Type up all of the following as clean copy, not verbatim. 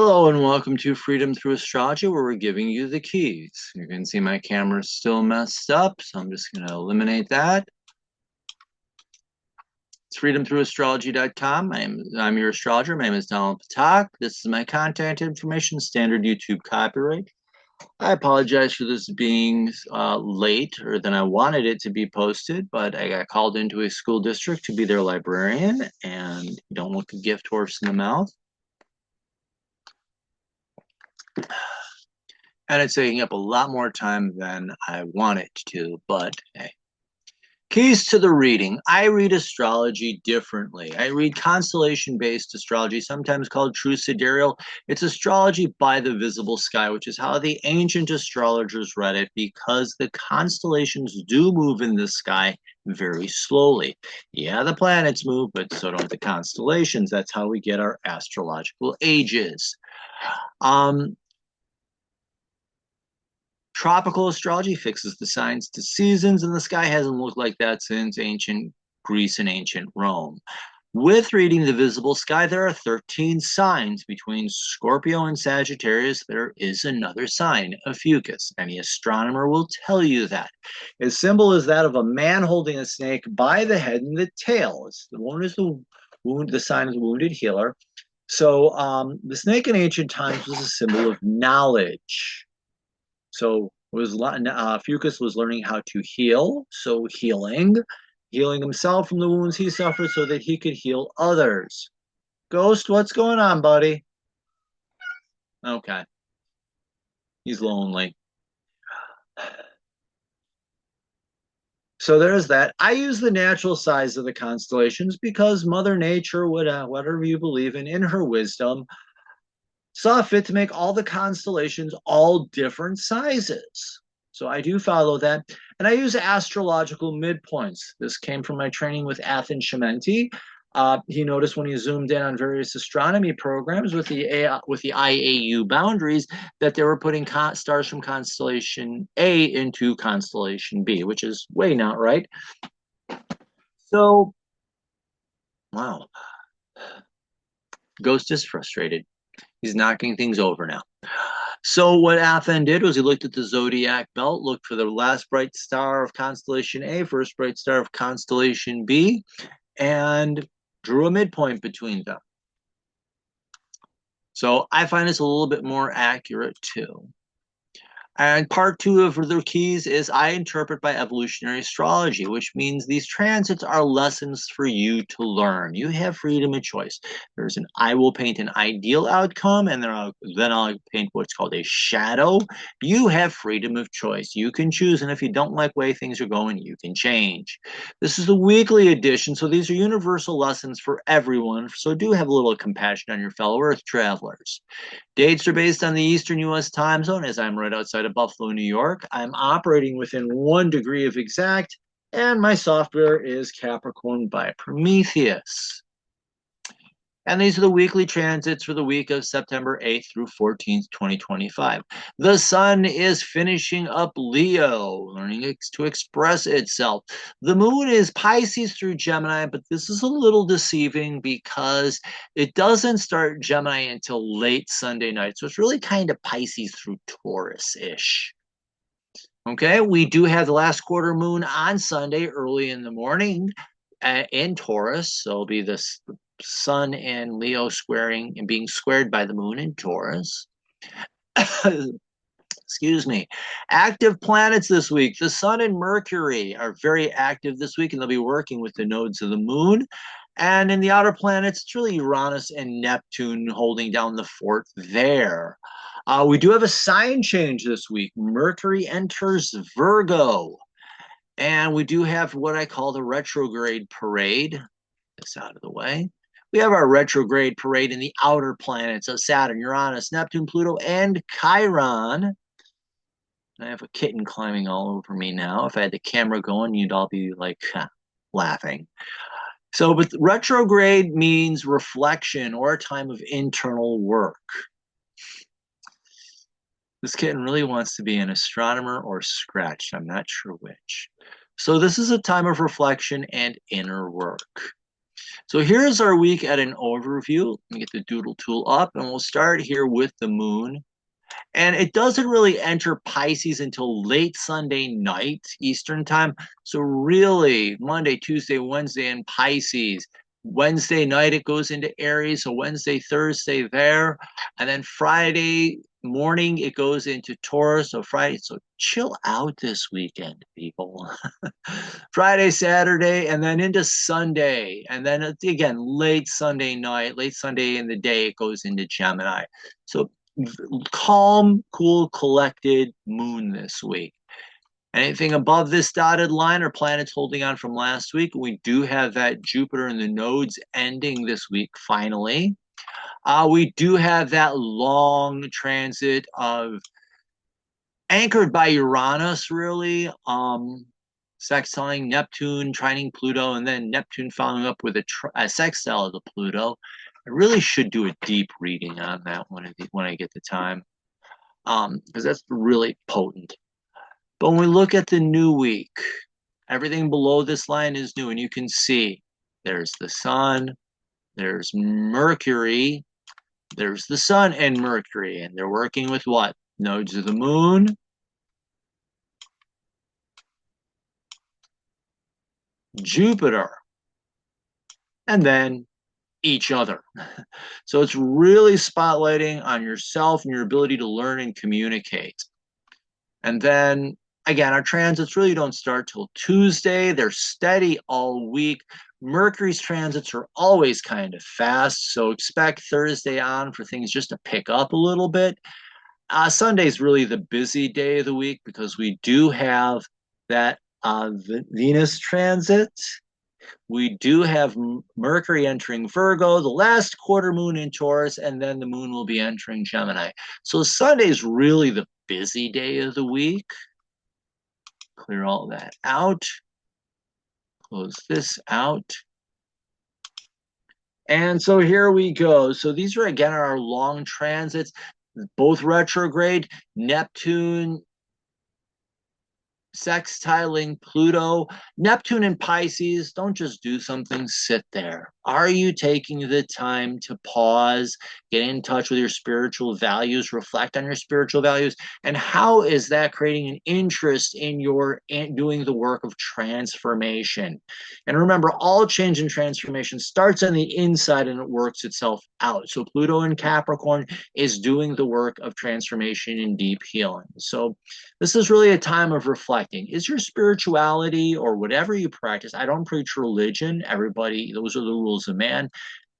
Hello and welcome to Freedom Through Astrology, where we're giving you the keys. You can see my camera's still messed up, so I'm just going to eliminate that. It's freedomthroughastrology.com. I'm your astrologer. My name is Donald Patak. This is my contact information, standard YouTube copyright. I apologize for this being later than I wanted it to be posted, but I got called into a school district to be their librarian, and you don't look a gift horse in the mouth. And it's taking up a lot more time than I want it to, but hey. Keys to the reading. I read astrology differently. I read constellation-based astrology, sometimes called true sidereal. It's astrology by the visible sky, which is how the ancient astrologers read it, because the constellations do move in the sky very slowly. Yeah, the planets move, but so don't the constellations. That's how we get our astrological ages. Tropical astrology fixes the signs to seasons, and the sky hasn't looked like that since ancient Greece and ancient Rome. With reading the visible sky, there are 13 signs. Between Scorpio and Sagittarius, there is another sign, a fucus. Any astronomer will tell you that. Its symbol is that of a man holding a snake by the head and the tail. The one is the wound, the sign of the wounded healer. So the snake in ancient times was a symbol of knowledge. So Fucus was learning how to heal, so healing himself from the wounds he suffered so that he could heal others. Ghost, what's going on, buddy? Okay. He's lonely. So there's that. I use the natural size of the constellations because Mother Nature, whatever you believe in her wisdom, saw fit to make all the constellations all different sizes. So I do follow that. And I use astrological midpoints. This came from my training with Athen Shementi. He noticed when he zoomed in on various astronomy programs with the IAU boundaries that they were putting stars from constellation A into constellation B, which is way not right. So, wow. Ghost is frustrated. He's knocking things over now. So what Athen did was he looked at the zodiac belt, looked for the last bright star of constellation A, first bright star of constellation B, and drew a midpoint between them. So I find this a little bit more accurate too. And part two of the keys is I interpret by evolutionary astrology, which means these transits are lessons for you to learn. You have freedom of choice. I will paint an ideal outcome, and then I'll paint what's called a shadow. You have freedom of choice. You can choose, and if you don't like the way things are going, you can change. This is the weekly edition, so these are universal lessons for everyone. So do have a little compassion on your fellow Earth travelers. Dates are based on the Eastern U.S. time zone, as I'm right outside of Buffalo, New York. I'm operating within 1 degree of exact, and my software is Capricorn by Prometheus. And these are the weekly transits for the week of September 8th through 14th, 2025. The sun is finishing up Leo, learning to express itself. The moon is Pisces through Gemini, but this is a little deceiving because it doesn't start Gemini until late Sunday night. So it's really kind of Pisces through Taurus-ish. Okay, we do have the last quarter moon on Sunday early in the morning in Taurus. So it'll be this sun and Leo squaring and being squared by the moon in Taurus. Excuse me. Active planets this week. The sun and Mercury are very active this week, and they'll be working with the nodes of the moon. And in the outer planets, it's really Uranus and Neptune holding down the fort there. We do have a sign change this week. Mercury enters Virgo. And we do have what I call the retrograde parade. Get this out of the way. We have our retrograde parade in the outer planets of Saturn, Uranus, Neptune, Pluto, and Chiron. I have a kitten climbing all over me now. If I had the camera going, you'd all be like laughing. So, but retrograde means reflection or a time of internal work. This kitten really wants to be an astronomer or scratched. I'm not sure which. So this is a time of reflection and inner work. So here's our week at an overview. Let me get the doodle tool up, and we'll start here with the moon. And it doesn't really enter Pisces until late Sunday night, Eastern time. So really, Monday, Tuesday, Wednesday in Pisces. Wednesday night, it goes into Aries. So Wednesday, Thursday there. And then Friday morning, it goes into Taurus. So Friday, so chill out this weekend, people. Friday, Saturday, and then into Sunday. And then again, late Sunday night, late Sunday in the day, it goes into Gemini. So calm, cool, collected moon this week. Anything above this dotted line are planets holding on from last week. We do have that Jupiter and the nodes ending this week, finally. We do have that long transit of anchored by Uranus, really. Sextiling Neptune, trining Pluto, and then Neptune following up with a sextile to Pluto. I really should do a deep reading on that when I get the time, because that's really potent. But when we look at the new week, everything below this line is new, and you can see there's the sun, there's Mercury, there's the sun and Mercury, and they're working with what? Nodes of the moon, Jupiter, and then each other. So it's really spotlighting on yourself and your ability to learn and communicate. And then again, our transits really don't start till Tuesday. They're steady all week. Mercury's transits are always kind of fast, so expect Thursday on for things just to pick up a little bit. Sunday's really the busy day of the week because we do have that Venus transit. We do have Mercury entering Virgo, the last quarter moon in Taurus, and then the moon will be entering Gemini. So Sunday is really the busy day of the week. Clear all that out. Close this out. And so here we go. So these are, again, our long transits, both retrograde. Neptune sextiling Pluto. Neptune and Pisces, don't just do something, sit there. Are you taking the time to pause, get in touch with your spiritual values, reflect on your spiritual values? And how is that creating an interest in doing the work of transformation? And remember, all change and transformation starts on the inside and it works itself out. So Pluto in Capricorn is doing the work of transformation and deep healing. So this is really a time of reflecting. Is your spirituality or whatever you practice, I don't preach religion, everybody, those are the rules of man.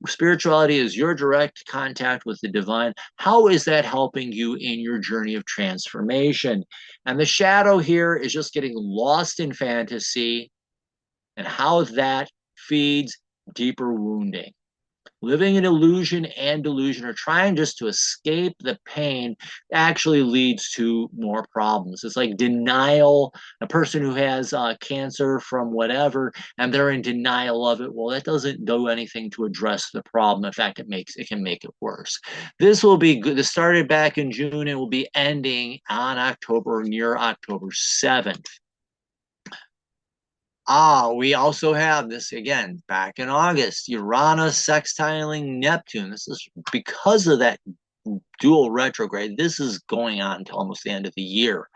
Spirituality is your direct contact with the divine. How is that helping you in your journey of transformation? And the shadow here is just getting lost in fantasy and how that feeds deeper wounding. Living in illusion and delusion or trying just to escape the pain actually leads to more problems. It's like denial. A person who has cancer from whatever and they're in denial of it, well, that doesn't do anything to address the problem. In fact, it can make it worse. This will be good. This started back in June and will be ending on October, near October 7th. We also have this again back in August, Uranus sextiling Neptune. This is because of that dual retrograde. This is going on until almost the end of the year.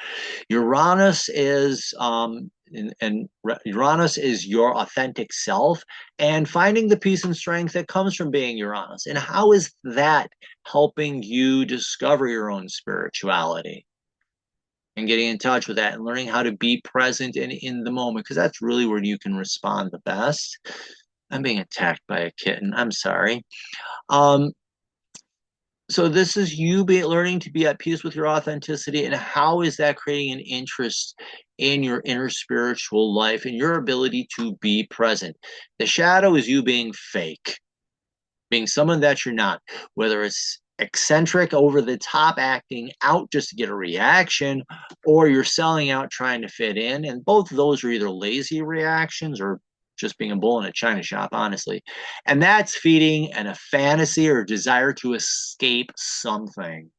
Uranus is Uranus is your authentic self and finding the peace and strength that comes from being Uranus. And how is that helping you discover your own spirituality? And getting in touch with that and learning how to be present and in the moment, because that's really where you can respond the best. I'm being attacked by a kitten. I'm sorry. So this is you learning to be at peace with your authenticity, and how is that creating an interest in your inner spiritual life and your ability to be present? The shadow is you being fake, being someone that you're not, whether it's eccentric, over the top, acting out just to get a reaction, or you're selling out trying to fit in. And both of those are either lazy reactions or just being a bull in a china shop, honestly. And that's feeding a fantasy or desire to escape something.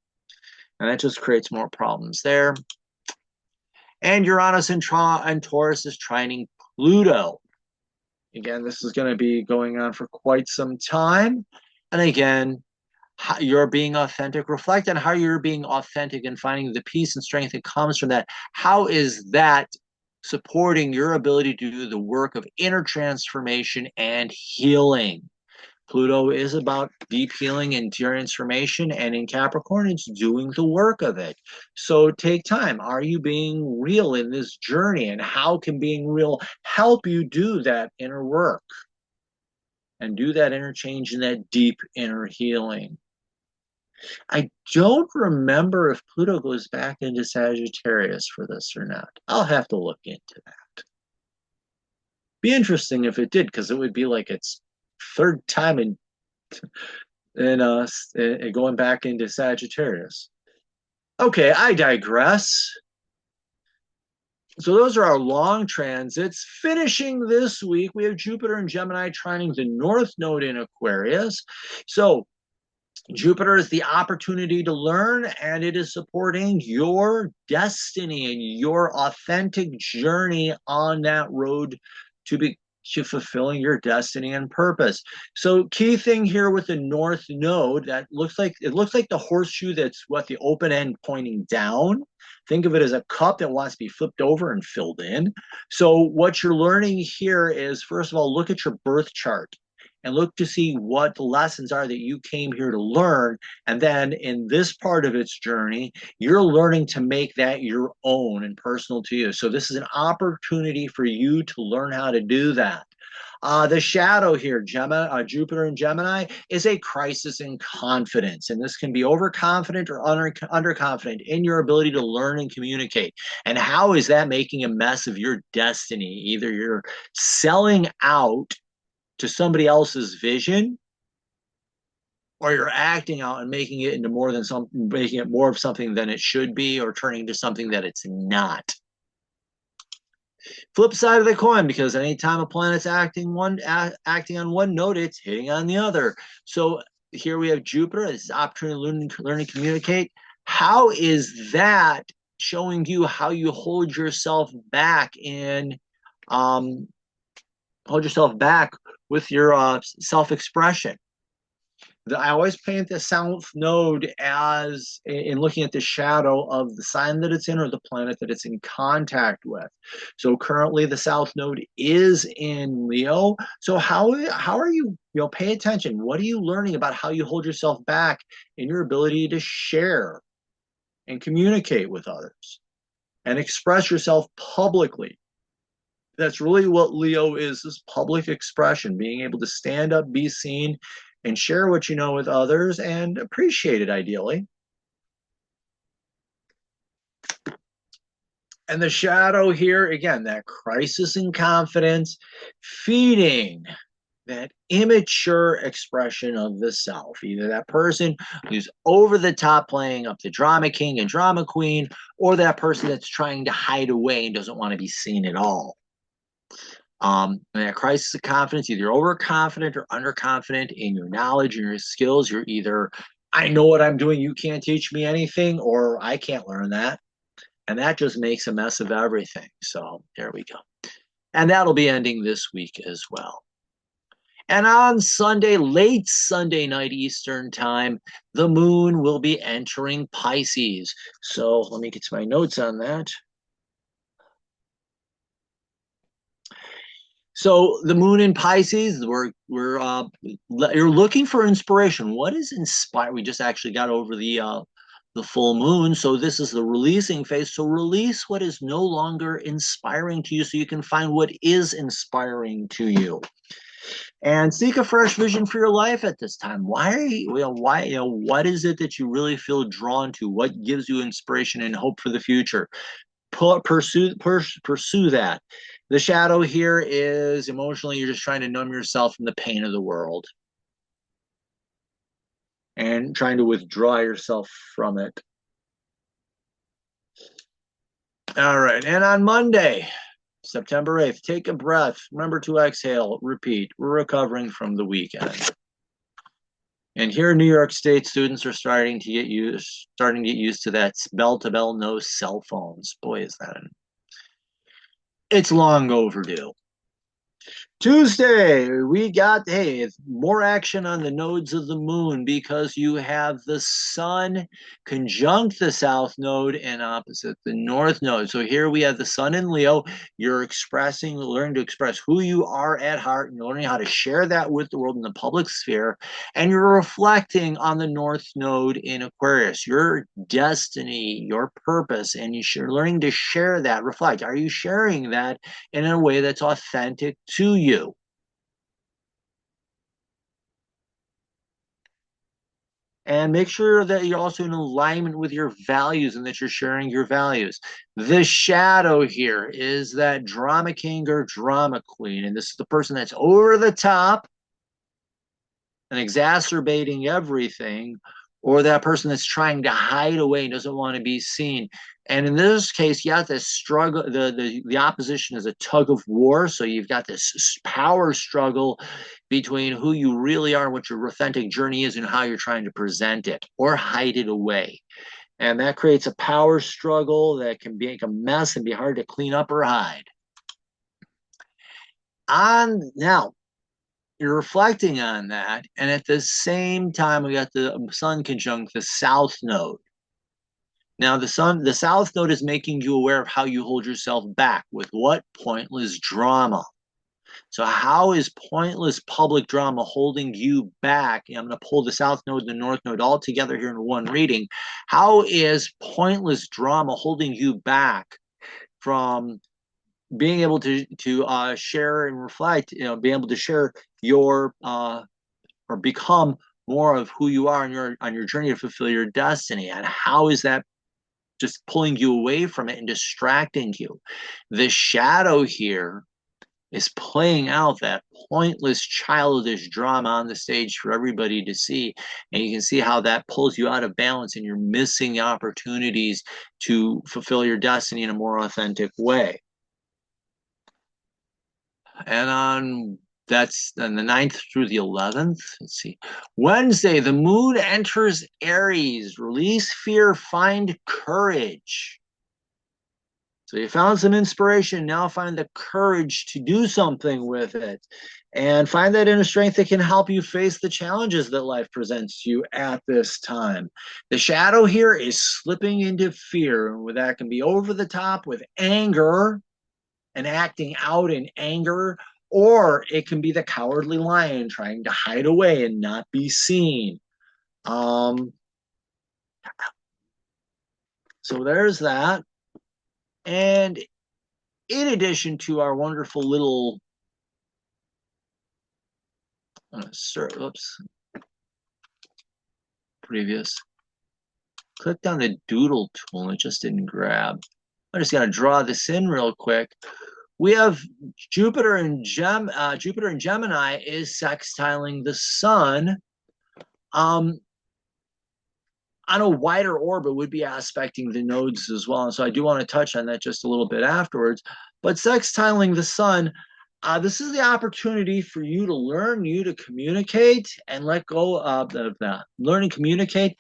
And that just creates more problems there. And Uranus and Taurus is trining Pluto. Again, this is going to be going on for quite some time. And again, how you're being authentic. Reflect on how you're being authentic and finding the peace and strength that comes from that. How is that supporting your ability to do the work of inner transformation and healing? Pluto is about deep healing and transformation, and in Capricorn, it's doing the work of it. So take time. Are you being real in this journey? And how can being real help you do that inner work and do that interchange and that deep inner healing? I don't remember if Pluto goes back into Sagittarius for this or not. I'll have to look into that. Be interesting if it did, because it would be like its third time in going back into Sagittarius. Okay, I digress. So those are our long transits. Finishing this week, we have Jupiter and Gemini trining the North Node in Aquarius. So Jupiter is the opportunity to learn, and it is supporting your destiny and your authentic journey on that road to fulfilling your destiny and purpose. So key thing here with the North Node, that looks like the horseshoe that's what the open end pointing down. Think of it as a cup that wants to be flipped over and filled in. So what you're learning here is, first of all, look at your birth chart and look to see what the lessons are that you came here to learn. And then in this part of its journey, you're learning to make that your own and personal to you. So this is an opportunity for you to learn how to do that. The shadow here, Jupiter and Gemini, is a crisis in confidence. And this can be overconfident or underconfident in your ability to learn and communicate. And how is that making a mess of your destiny? Either you're selling out to somebody else's vision, or you're acting out and making it into making it more of something than it should be, or turning into something that it's not. Flip side of the coin, because anytime a planet's acting on one node, it's hitting on the other. So here we have Jupiter. This is opportunity to learn and communicate. How is that showing you how you hold yourself back with your self-expression? I always paint the South Node as in looking at the shadow of the sign that it's in or the planet that it's in contact with. So currently the South Node is in Leo. So how are you, pay attention. What are you learning about how you hold yourself back in your ability to share and communicate with others and express yourself publicly? That's really what Leo is public expression, being able to stand up, be seen, and share what you know with others and appreciate it, ideally. And the shadow here, again, that crisis in confidence, feeding that immature expression of the self. Either that person who's over the top playing up the drama king and drama queen, or that person that's trying to hide away and doesn't want to be seen at all. That crisis of confidence, either overconfident or underconfident in your knowledge and your skills. You're either, I know what I'm doing, you can't teach me anything, or I can't learn that. And that just makes a mess of everything. So there we go. And that'll be ending this week as well. And on Sunday, late Sunday night Eastern time, the moon will be entering Pisces. So let me get to my notes on that. So the moon in Pisces, you're looking for inspiration. What is inspired? We just actually got over the full moon, so this is the releasing phase. So release what is no longer inspiring to you, so you can find what is inspiring to you, and seek a fresh vision for your life at this time. What is it that you really feel drawn to? What gives you inspiration and hope for the future? Pursue that. The shadow here is emotionally, you're just trying to numb yourself from the pain of the world and trying to withdraw yourself from it. All right. And on Monday, September 8th, take a breath. Remember to exhale. Repeat. We're recovering from the weekend. And here in New York State, students are starting to get used to that bell-to-bell no cell phones. Boy, is that it's long overdue. Tuesday, we got, hey, it's more action on the nodes of the moon because you have the sun conjunct the south node and opposite the north node. So here we have the sun in Leo. You're expressing, learning to express who you are at heart, and you're learning how to share that with the world in the public sphere. And you're reflecting on the north node in Aquarius, your destiny, your purpose, and you're learning to share that, reflect. Are you sharing that in a way that's authentic to you? And make sure that you're also in alignment with your values and that you're sharing your values. The shadow here is that drama king or drama queen. And this is the person that's over the top and exacerbating everything, or that person that's trying to hide away and doesn't want to be seen. And in this case, you have this struggle. The opposition is a tug of war. So you've got this power struggle between who you really are, what your authentic journey is, and how you're trying to present it or hide it away. And that creates a power struggle that can make a mess and be hard to clean up or hide. On now, you're reflecting on that, and at the same time, we got the sun conjunct the south node. Now, the south node is making you aware of how you hold yourself back with what pointless drama. So, how is pointless public drama holding you back? I'm going to pull the south node and the north node all together here in one reading. How is pointless drama holding you back from being able to share and reflect? Being able to share your or become more of who you are on your journey to fulfill your destiny. And how is that just pulling you away from it and distracting you? The shadow here is playing out that pointless childish drama on the stage for everybody to see, and you can see how that pulls you out of balance and you're missing opportunities to fulfill your destiny in a more authentic way. And on that's on the 9th through the 11th. Let's see. Wednesday, the moon enters Aries. Release fear, find courage. So you found some inspiration. Now find the courage to do something with it. And find that inner strength that can help you face the challenges that life presents to you at this time. The shadow here is slipping into fear. And that can be over the top with anger and acting out in anger, or it can be the cowardly lion trying to hide away and not be seen. So there's that. And in addition to our wonderful little, oops, previous, clicked on the doodle tool and it just didn't grab. I just got to draw this in real quick. We have Jupiter in Gemini is sextiling the sun. On a wider orbit would be aspecting the nodes as well. And so I do want to touch on that just a little bit afterwards. But sextiling the sun, this is the opportunity for you to learn, you to communicate and let go of that. Learn and communicate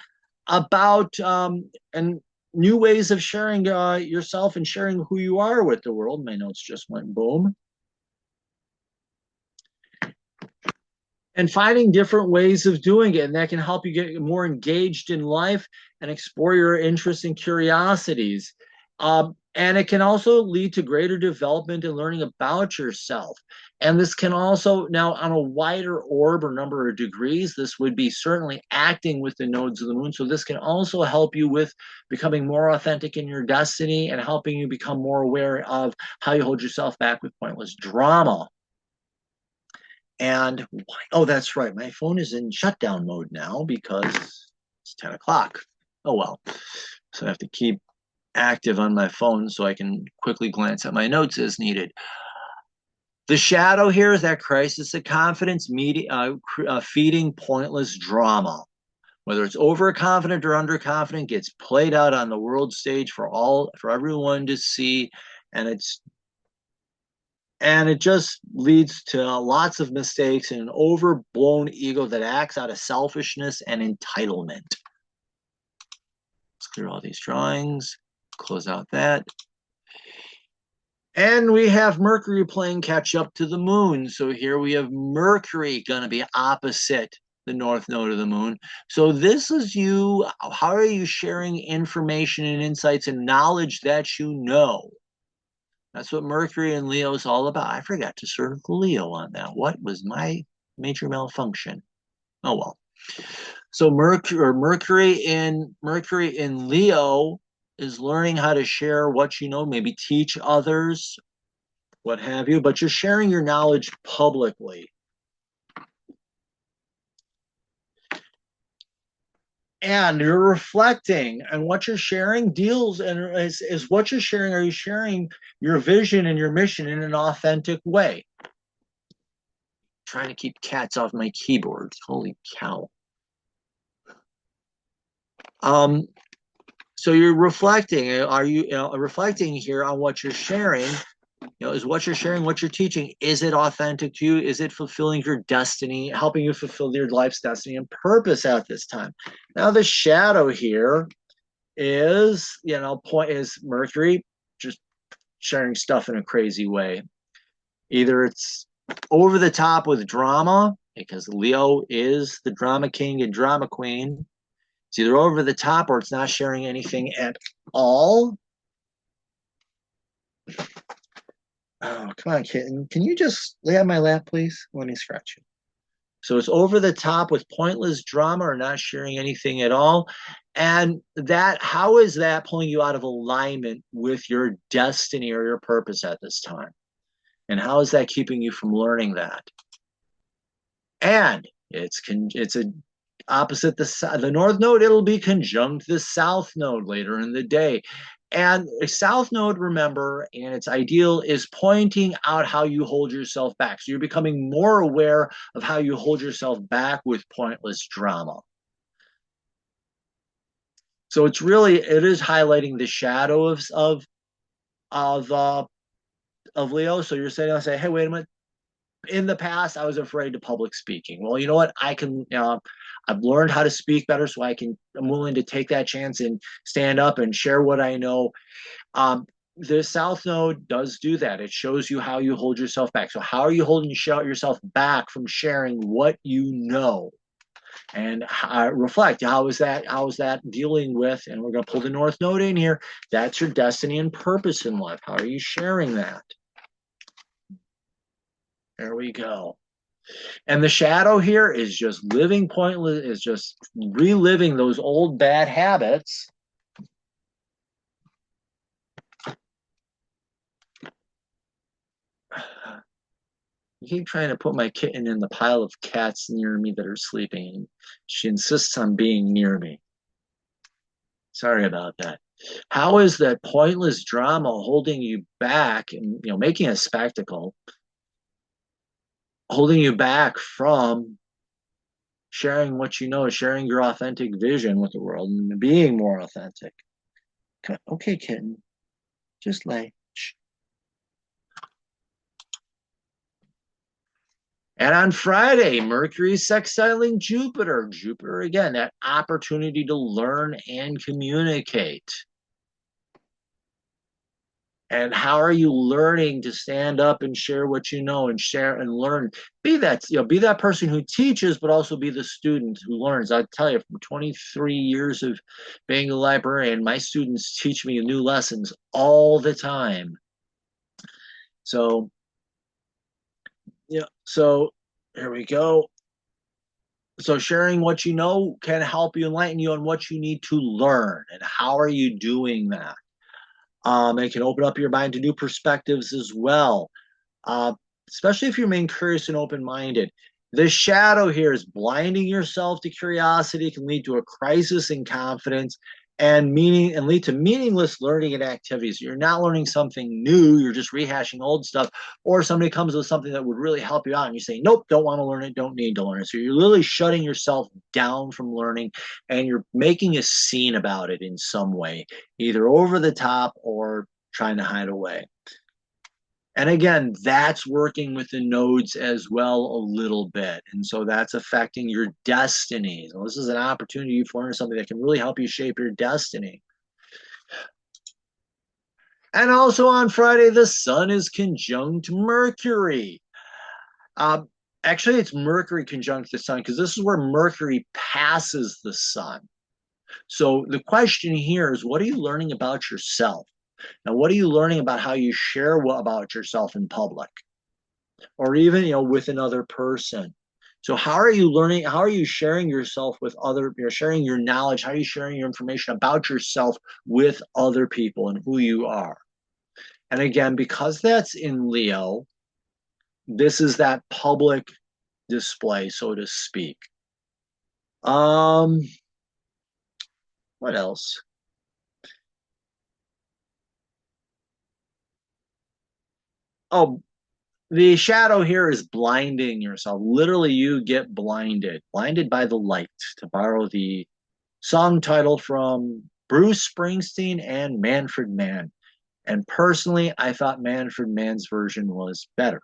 about and new ways of sharing yourself and sharing who you are with the world. My notes just went boom. And finding different ways of doing it. And that can help you get more engaged in life and explore your interests and curiosities. And it can also lead to greater development and learning about yourself. And this can also, now on a wider orb or number of degrees, this would be certainly acting with the nodes of the moon. So this can also help you with becoming more authentic in your destiny and helping you become more aware of how you hold yourself back with pointless drama. And oh, that's right. My phone is in shutdown mode now because it's 10 o'clock. Oh, well. So I have to keep active on my phone so I can quickly glance at my notes as needed. The shadow here is that crisis of confidence feeding pointless drama. Whether it's overconfident or underconfident, gets played out on the world stage for everyone to see, and it just leads to lots of mistakes and an overblown ego that acts out of selfishness and entitlement. Let's clear all these drawings, close out that. And we have Mercury playing catch up to the moon. So here we have Mercury going to be opposite the north node of the moon. So this is you. How are you sharing information and insights and knowledge that you know? That's what Mercury and Leo is all about. I forgot to circle Leo on that. What was my major malfunction? Oh well. So Mercury in Leo is learning how to share what you know, maybe teach others, what have you, but you're sharing your knowledge publicly. And you're reflecting, and what you're sharing deals and is what you're sharing. Are you sharing your vision and your mission in an authentic way? Trying to keep cats off my keyboard. Holy cow. Um, so you're reflecting. Are you, reflecting here on what you're sharing? Is what you're sharing, what you're teaching, is it authentic to you? Is it fulfilling your destiny, helping you fulfill your life's destiny and purpose at this time? Now, the shadow here is, is Mercury just sharing stuff in a crazy way. Either it's over the top with drama, because Leo is the drama king and drama queen. It's either over the top or it's not sharing anything at all. Oh, come on, kitten. Can you just lay on my lap, please? Let me scratch you. So it's over the top with pointless drama or not sharing anything at all. And how is that pulling you out of alignment with your destiny or your purpose at this time? And how is that keeping you from learning that? And it's a opposite the north node. It'll be conjunct the south node later in the day. And a south node, remember, and its ideal is pointing out how you hold yourself back. So you're becoming more aware of how you hold yourself back with pointless drama. So it is highlighting the shadow of Leo. So you're saying, hey, wait a minute. In the past, I was afraid of public speaking. Well, you know what? I've learned how to speak better, so I'm willing to take that chance and stand up and share what I know. The South Node does do that. It shows you how you hold yourself back. So how are you holding yourself back from sharing what you know? And reflect, how is that dealing with, and we're going to pull the North Node in here. That's your destiny and purpose in life. How are you sharing that? There we go. And the shadow here is just living pointless, is just reliving those old bad habits. I keep trying to put my kitten in the pile of cats near me that are sleeping. She insists on being near me. Sorry about that. How is that pointless drama holding you back and making a spectacle, holding you back from sharing what you know, sharing your authentic vision with the world and being more authentic? Okay, kitten, just lay. Shh. And on Friday, Mercury sextiling Jupiter. Jupiter, again, that opportunity to learn and communicate. And how are you learning to stand up and share what you know and share and learn? Be that person who teaches, but also be the student who learns. I tell you, from 23 years of being a librarian, my students teach me new lessons all the time. So, so here we go. So sharing what you know can help you, enlighten you on what you need to learn. And how are you doing that? It can open up your mind to new perspectives as well, especially if you remain curious and open-minded. The shadow here is blinding yourself to curiosity, can lead to a crisis in confidence and lead to meaningless learning and activities. You're not learning something new, you're just rehashing old stuff, or somebody comes with something that would really help you out and you say, nope, don't want to learn it, don't need to learn it. So you're literally shutting yourself down from learning, and you're making a scene about it in some way, either over the top or trying to hide away. And again, that's working with the nodes as well a little bit. And so that's affecting your destiny. So this is an opportunity for learning something that can really help you shape your destiny. And also on Friday, the sun is conjunct Mercury. Uh, Actually, it's Mercury conjunct the sun because this is where Mercury passes the sun. So the question here is, what are you learning about yourself? Now, what are you learning about how you share about yourself in public, or even with another person? So how are you learning? How are you sharing yourself with other? You're sharing your knowledge. How are you sharing your information about yourself with other people and who you are? And again, because that's in Leo, this is that public display, so to speak. Um, what else? Oh, the shadow here is blinding yourself. Literally, you get blinded by the light, to borrow the song title from Bruce Springsteen and Manfred Mann. And personally, I thought Manfred Mann's version was better.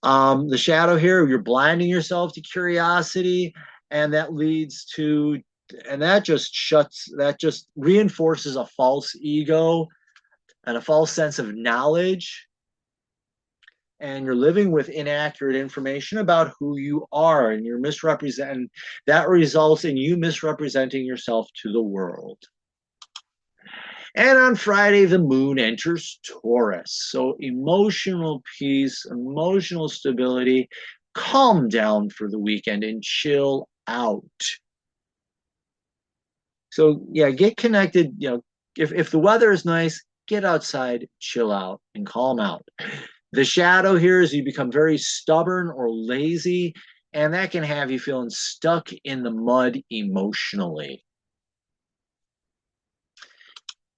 The shadow here, you're blinding yourself to curiosity, and that leads to, and that just reinforces a false ego and a false sense of knowledge, and you're living with inaccurate information about who you are, and you're misrepresenting. That results in you misrepresenting yourself to the world. And on Friday, the moon enters Taurus. So emotional peace, emotional stability, calm down for the weekend and chill out. So yeah, get connected. If the weather is nice, get outside, chill out, and calm out. The shadow here is you become very stubborn or lazy, and that can have you feeling stuck in the mud emotionally.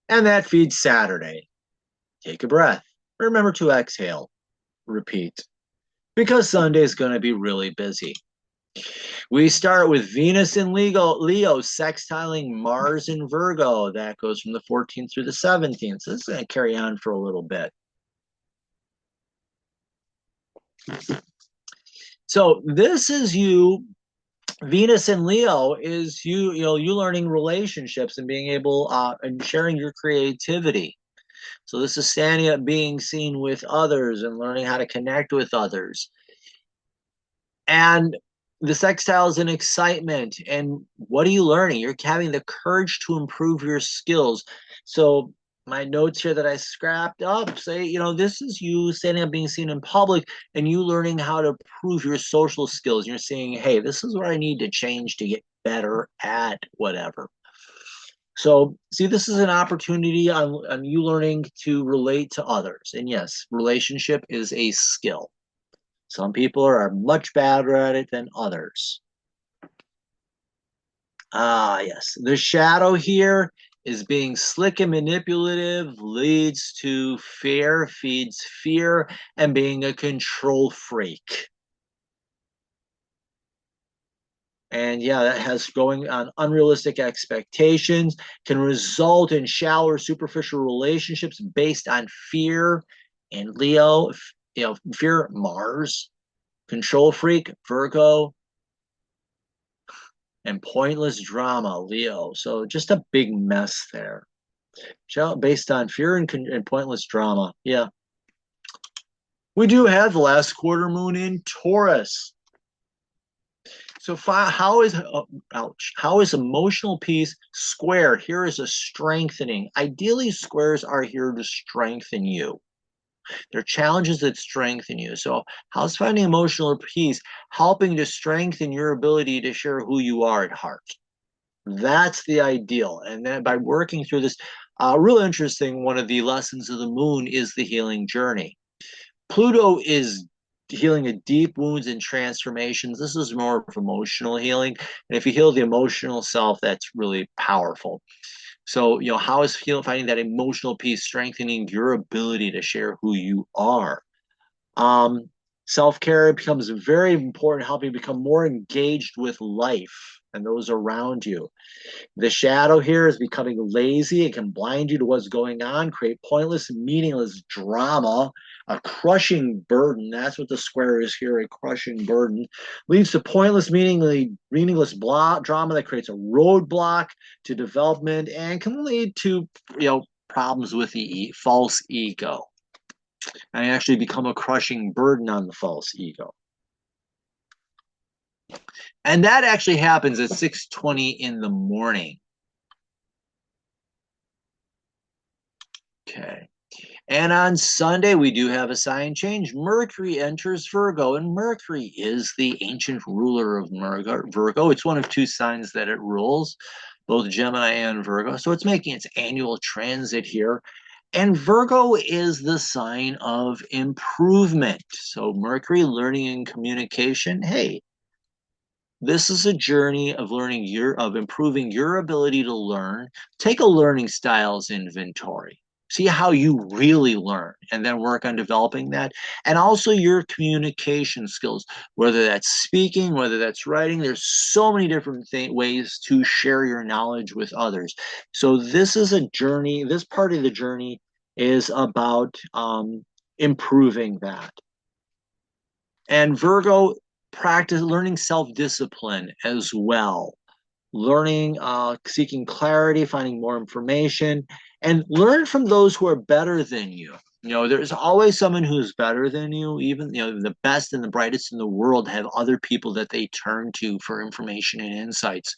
And that feeds Saturday. Take a breath. Remember to exhale. Repeat. Because Sunday is going to be really busy. We start with Venus in Leo sextiling Mars in Virgo. That goes from the 14th through the 17th. So this is going to carry on for a little bit. So this is you. Venus in Leo is you learning relationships and being able and sharing your creativity. So this is standing up, being seen with others, and learning how to connect with others. And the sextile is an excitement. And what are you learning? You're having the courage to improve your skills. So my notes here that I scrapped up say, this is you standing up, being seen in public, and you learning how to prove your social skills. You're saying, hey, this is what I need to change to get better at whatever. So, see, this is an opportunity on you learning to relate to others. And yes, relationship is a skill. Some people are much better at it than others. Ah, yes. The shadow here is being slick and manipulative, leads to fear, feeds fear, and being a control freak. And yeah, that has going on unrealistic expectations, can result in shallow, superficial relationships based on fear. And Leo, fear, Mars, control freak, Virgo, and pointless drama, Leo. So just a big mess there. Based on fear and pointless drama. Yeah. We do have the last quarter moon in Taurus. So how is emotional peace square? Here is a strengthening. Ideally, squares are here to strengthen you. They're challenges that strengthen you. So how's finding emotional peace helping to strengthen your ability to share who you are at heart? That's the ideal. And then by working through this, real interesting, one of the lessons of the moon is the healing journey. Pluto is healing of deep wounds and transformations. This is more of emotional healing. And if you heal the emotional self, that's really powerful. So, how is finding that emotional peace strengthening your ability to share who you are? Um, Self-care becomes very important, helping you become more engaged with life and those around you. The shadow here is becoming lazy. It can blind you to what's going on, create pointless, meaningless drama, A crushing burden. That's what the square is here, a crushing burden. Leads to pointless, meaningless drama that creates a roadblock to development and can lead to, problems with the false ego. And actually become a crushing burden on the false ego. And that actually happens at 6:20 in the morning. Okay. And on Sunday, we do have a sign change. Mercury enters Virgo, and Mercury is the ancient ruler of Virgo. It's one of two signs that it rules, both Gemini and Virgo. So it's making its annual transit here. And Virgo is the sign of improvement. So Mercury, learning and communication. Hey, this is a journey of improving your ability to learn. Take a learning styles inventory. See how you really learn and then work on developing that. And also your communication skills, whether that's speaking, whether that's writing. There's so many different ways to share your knowledge with others. So this is a journey. This part of the journey is about improving that. And Virgo, learning self-discipline as well. Learning, seeking clarity, finding more information, and learn from those who are better than you. There's always someone who's better than you. Even, the best and the brightest in the world have other people that they turn to for information and insights.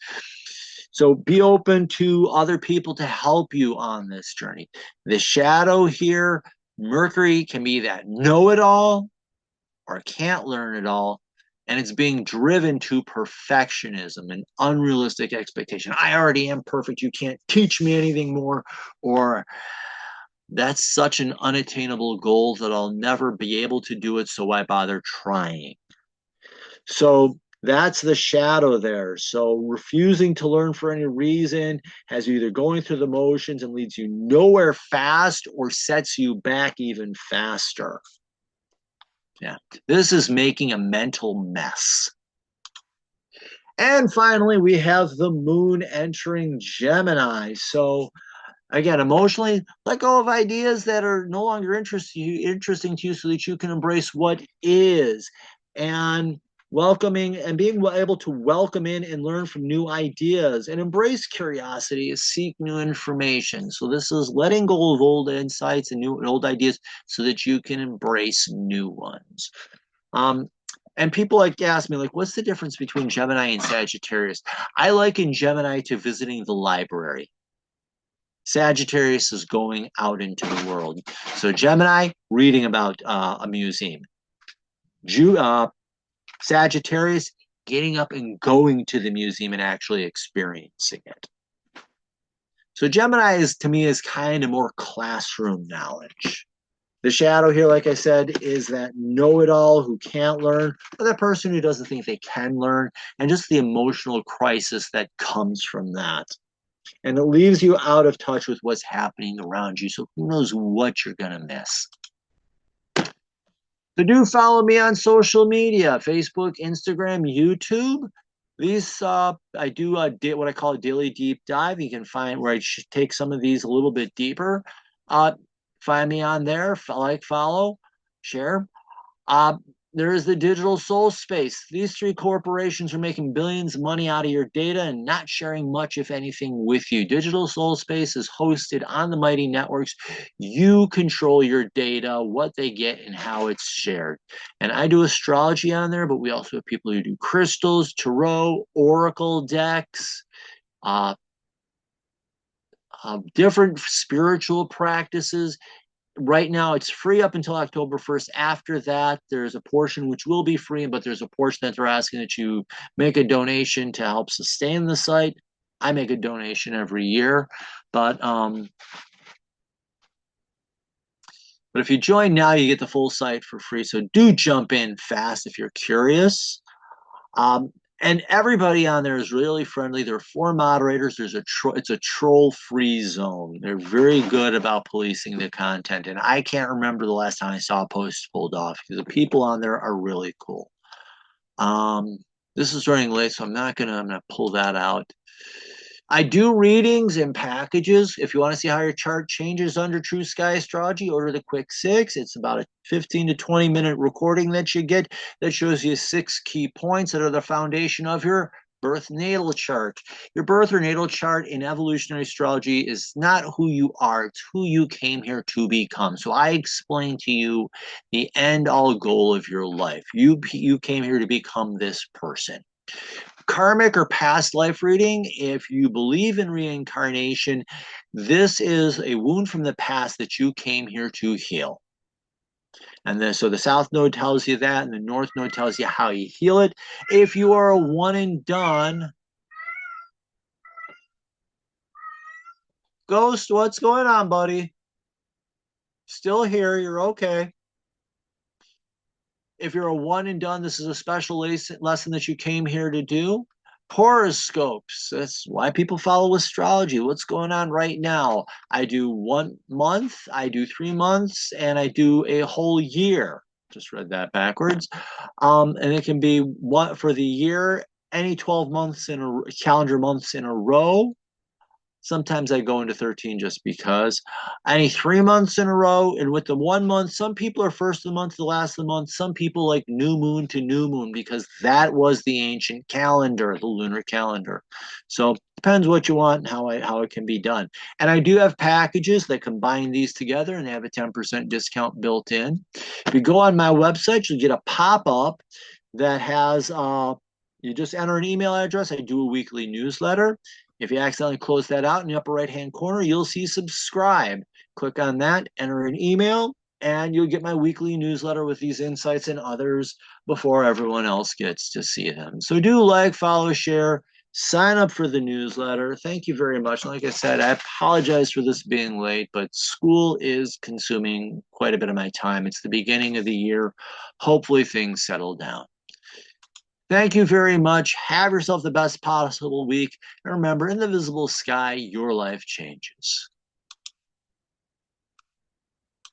So be open to other people to help you on this journey. The shadow here, Mercury, can be that know-it-all or can't learn it all. And it's being driven to perfectionism and unrealistic expectation. I already am perfect. You can't teach me anything more. Or that's such an unattainable goal that I'll never be able to do it. So why bother trying? So that's the shadow there. So refusing to learn for any reason has you either going through the motions and leads you nowhere fast or sets you back even faster. Yeah, this is making a mental mess. And finally, we have the moon entering Gemini. So again, emotionally, let go of ideas that are no longer interesting to you so that you can embrace what is. And welcoming and being able to welcome in and learn from new ideas and embrace curiosity, seek new information. So this is letting go of old insights and old ideas so that you can embrace new ones. And people ask me, what's the difference between Gemini and Sagittarius? I liken Gemini to visiting the library. Sagittarius is going out into the world. So Gemini, reading about a museum. Sagittarius, getting up and going to the museum and actually experiencing it. So Gemini to me is kind of more classroom knowledge. The shadow here, like I said, is that know-it-all who can't learn, or that person who doesn't think they can learn, and just the emotional crisis that comes from that. And it leaves you out of touch with what's happening around you, so who knows what you're going to miss. So do follow me on social media, Facebook, Instagram, YouTube. These, I do what I call a daily deep dive. You can find where I take some of these a little bit deeper. Find me on there, follow, share. There is the digital soul space. These three corporations are making billions of money out of your data and not sharing much, if anything, with you. Digital soul space is hosted on the mighty networks. You control your data, what they get, and how it's shared. And I do astrology on there, but we also have people who do crystals, tarot, oracle decks, different spiritual practices. Right now, it's free up until October 1st. After that, there's a portion which will be free, but there's a portion that they're asking that you make a donation to help sustain the site. I make a donation every year, but if you join now, you get the full site for free. So do jump in fast if you're curious. And everybody on there is really friendly. There are 4 moderators. It's a troll-free zone. They're very good about policing the content. And I can't remember the last time I saw a post pulled off because the people on there are really cool. This is running late, so I'm gonna pull that out. I do readings and packages. If you want to see how your chart changes under True Sky Astrology, order the Quick Six. It's about a 15 to 20-minute recording that you get that shows you 6 key points that are the foundation of your birth natal chart. Your birth or natal chart in evolutionary astrology is not who you are, it's who you came here to become. So I explain to you the end all goal of your life. You came here to become this person. Karmic or past life reading, if you believe in reincarnation, this is a wound from the past that you came here to heal. And then, so the South Node tells you that, and the North Node tells you how you heal it. If you are a one and done, Ghost, what's going on, buddy? Still here, you're okay. If you're a one and done, this is a special lesson that you came here to do. Horoscopes. That's why people follow astrology. What's going on right now? I do 1 month, I do 3 months, and I do a whole year. Just read that backwards. And it can be one for the year, any 12 months in a calendar months in a row. Sometimes I go into 13 just because. Any 3 months in a row, and with the 1 month, some people are first of the month to last of the month. Some people like new moon to new moon because that was the ancient calendar, the lunar calendar. So depends what you want and how it can be done. And I do have packages that combine these together, and they have a 10% discount built in. If you go on my website, you'll get a pop-up that has you just enter an email address. I do a weekly newsletter. If you accidentally close that out in the upper right-hand corner, you'll see subscribe. Click on that, enter an email, and you'll get my weekly newsletter with these insights and others before everyone else gets to see them. So do like, follow, share, sign up for the newsletter. Thank you very much. Like I said, I apologize for this being late, but school is consuming quite a bit of my time. It's the beginning of the year. Hopefully things settle down. Thank you very much. Have yourself the best possible week. And remember, in the visible sky, your life changes.